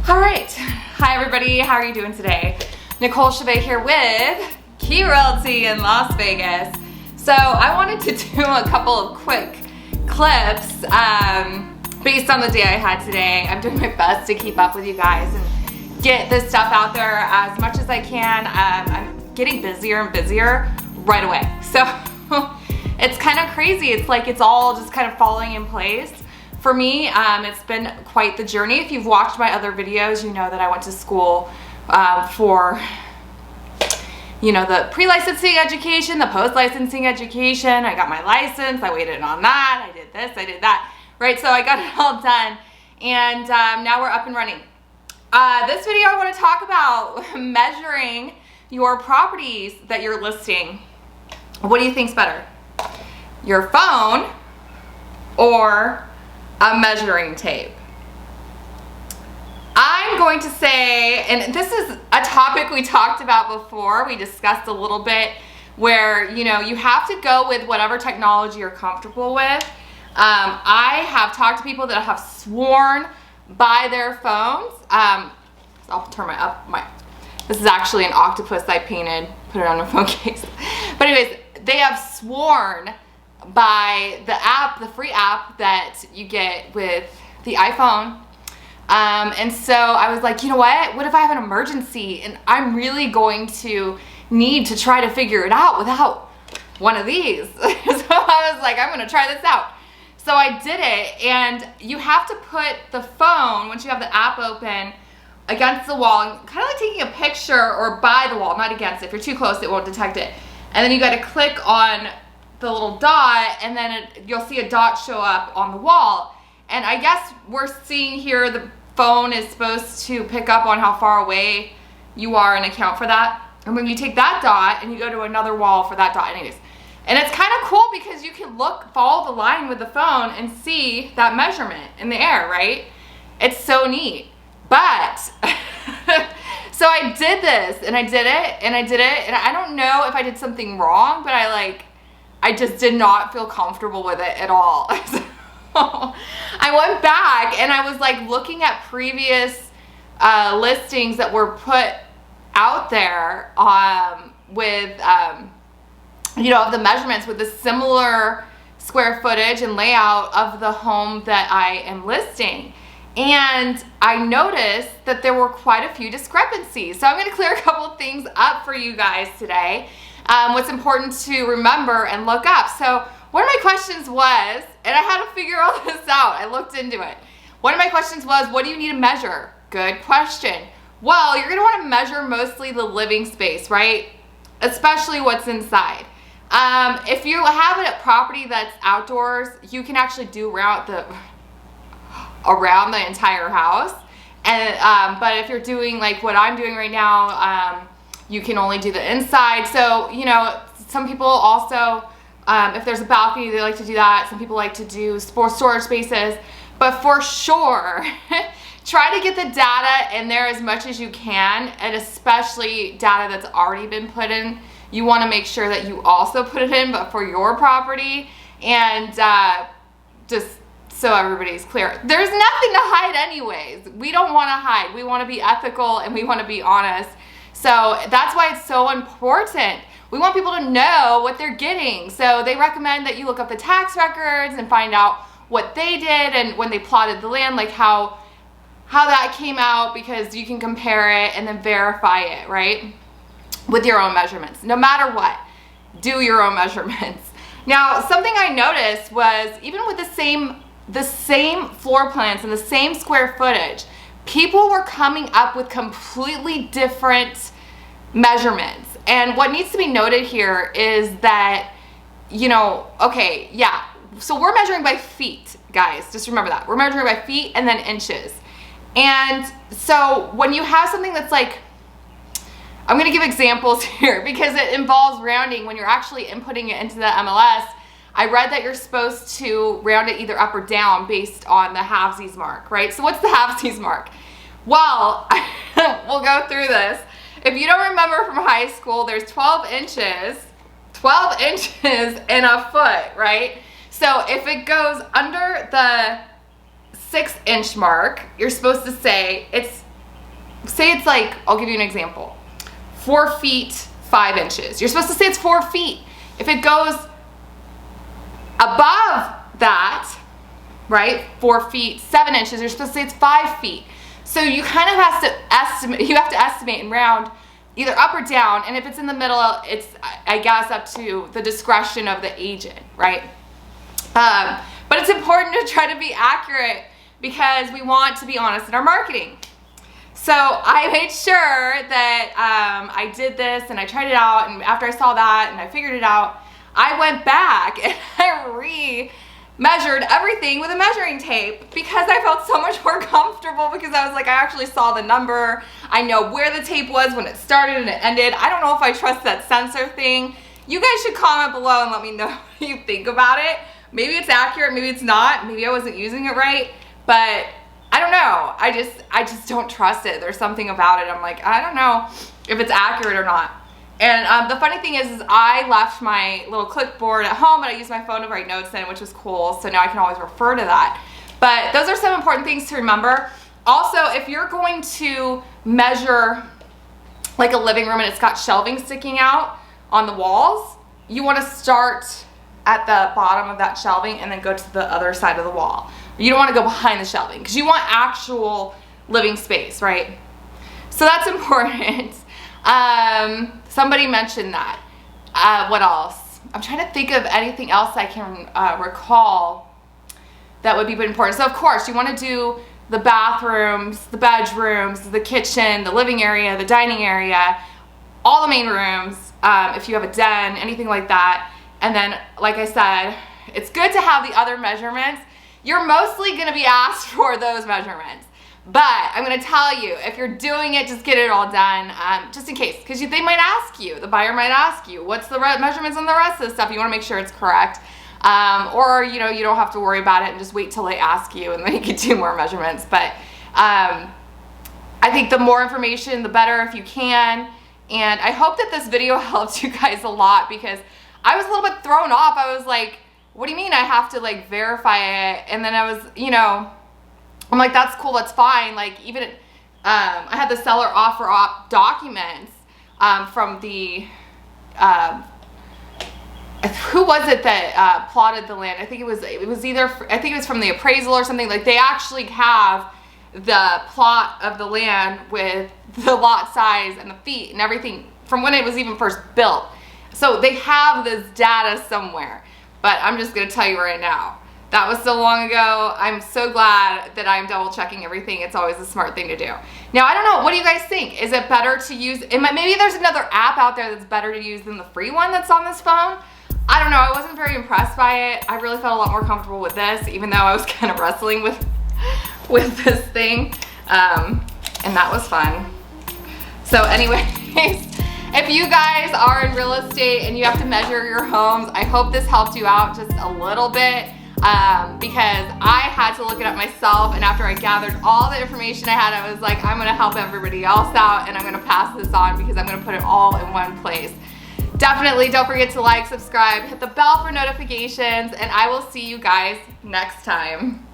All right, hi everybody, how are you doing today? Nicole Chauvet here with Realty in Las Vegas. So I wanted to do a couple of quick clips based on the day I had today. I'm doing my best to keep up with you guys and get this stuff out there as much as I can. I'm getting busier and busier right away. So it's kind of crazy. It's like it's all just kind of falling in place. For me, it's been quite the journey. If you've watched my other videos, you know that I went to school for, you know, the pre-licensing education, the post-licensing education. I got my license, I waited on that, I did this, I did that, right? So I got it all done, and now we're up and running. This video I want to talk about measuring your properties that you're listing. What do you think's better? Your phone or a measuring tape? I'm going to say, and this is a topic we talked about before, we discussed a little bit, where you know you have to go with whatever technology you're comfortable with. I have talked to people that have sworn by their phones. I'll turn this is actually an octopus I painted, put it on a phone case. But anyways, they have sworn by the app, the free app that you get with the iPhone. And so I was like, you know what if I have an emergency and I'm really going to need to try to figure it out without one of these? So I was like, I'm gonna try this out. So I did it, and you have to put the phone, once you have the app open, against the wall, and kind of like taking a picture, or by the wall, not against it. If you're too close, it won't detect it. And then you gotta click on the little dot, and then you'll see a dot show up on the wall. And I guess we're seeing here the phone is supposed to pick up on how far away you are and account for that. And when you take that dot and you go to another wall for that dot, anyways. And it's kind of cool because you can follow the line with the phone and see that measurement in the air, right? It's so neat. But so I did this, and I did it, and I did it, and I don't know if I did something wrong, but I just did not feel comfortable with it at all. I went back and I was like looking at previous listings that were put out there with you know, of the measurements with the similar square footage and layout of the home that I am listing. And I noticed that there were quite a few discrepancies. So I'm going to clear a couple of things up for you guys today. What's important to remember and look up. So one of my questions was, and I had to figure all this out, I looked into it. One of my questions was, what do you need to measure? Good question. Well, you're going to want to measure mostly the living space, right? Especially what's inside. If you have a property that's outdoors, you can actually do around the entire house. And but if you're doing like what I'm doing right now, you can only do the inside. So, you know, some people also, if there's a balcony, they like to do that. Some people like to do storage spaces. But for sure, try to get the data in there as much as you can, and especially data that's already been put in. You want to make sure that you also put it in, but for your property, and just so everybody's clear. There's nothing to hide anyways. We don't want to hide. We want to be ethical, and we want to be honest. So that's why it's so important. We want people to know what they're getting. So they recommend that you look up the tax records and find out what they did and when they plotted the land, like how that came out, because you can compare it and then verify it, right? With your own measurements. No matter what, do your own measurements. Now, something I noticed was, even with the same floor plans and the same square footage, people were coming up with completely different measurements. And what needs to be noted here is that, you know, okay, yeah, so we're measuring by feet, guys. Just remember that. We're measuring by feet and then inches. And so when you have something that's like, I'm going to give examples here because it involves rounding when you're actually inputting it into the MLS. I read that you're supposed to round it either up or down based on the halvesies mark, right? So what's the halvesies mark? Well, we'll go through this. If you don't remember from high school, there's 12 inches in a foot, right? So if it goes under the 6-inch mark, you're supposed to say it's say it's like, I'll give you an example, 4 feet 5 inches. You're supposed to say it's 4 feet. If it goes above that, right, 4 feet 7 inches, you're supposed to say it's 5 feet. So you kind of have to estimate and round either up or down, and if it's in the middle, it's, I guess, up to the discretion of the agent, right? But it's important to try to be accurate because we want to be honest in our marketing. So I made sure that I did this and I tried it out, and after I saw that and I figured it out, I went back and I re-measured everything with a measuring tape because I felt so much more comfortable, because I was like, I actually saw the number. I know where the tape was when it started and it ended. I don't know if I trust that sensor thing. You guys should comment below and let me know what you think about it. Maybe it's accurate, maybe it's not. Maybe I wasn't using it right, but I don't know. I just don't trust it. There's something about it. I'm like, I don't know if it's accurate or not. And the funny thing is I left my little clipboard at home and I used my phone to write notes in, which was cool. So now I can always refer to that. But those are some important things to remember. Also, if you're going to measure like a living room and it's got shelving sticking out on the walls, you want to start at the bottom of that shelving and then go to the other side of the wall. You don't want to go behind the shelving because you want actual living space, right? So that's important. Somebody mentioned that. What else? I'm trying to think of anything else I can recall that would be important. So of course you want to do the bathrooms, the bedrooms, the kitchen, the living area, the dining area, all the main rooms, if you have a den, anything like that. And then, like I said, it's good to have the other measurements. You're mostly going to be asked for those measurements. But I'm going to tell you, if you're doing it, just get it all done, just in case. Because they might ask you, the buyer might ask you, what's the measurements on the rest of the stuff? You want to make sure it's correct. Or, you know, you don't have to worry about it and just wait till they ask you and then you can do more measurements. But I think the more information, the better if you can. And I hope that this video helped you guys a lot, because I was a little bit thrown off. I was like, what do you mean I have to like verify it? And then I was, you know, I'm like, that's cool, that's fine. Like even, I had the seller offer op documents from the, who was it that plotted the land? I think it was either, I think it was from the appraisal or something. Like they actually have the plot of the land with the lot size and the feet and everything from when it was even first built. So they have this data somewhere, but I'm just gonna tell you right now, that was so long ago. I'm so glad that I'm double checking everything. It's always a smart thing to do. Now, I don't know, what do you guys think? Is it better to use, maybe there's another app out there that's better to use than the free one that's on this phone? I don't know, I wasn't very impressed by it. I really felt a lot more comfortable with this, even though I was kind of wrestling with this thing, and that was fun. So anyways, if you guys are in real estate and you have to measure your homes, I hope this helped you out just a little bit, because I had to look it up myself, and after I gathered all the information I had, I was like, I'm gonna help everybody else out and I'm gonna pass this on because I'm gonna put it all in one place. Definitely don't forget to like, subscribe, hit the bell for notifications, and I will see you guys next time.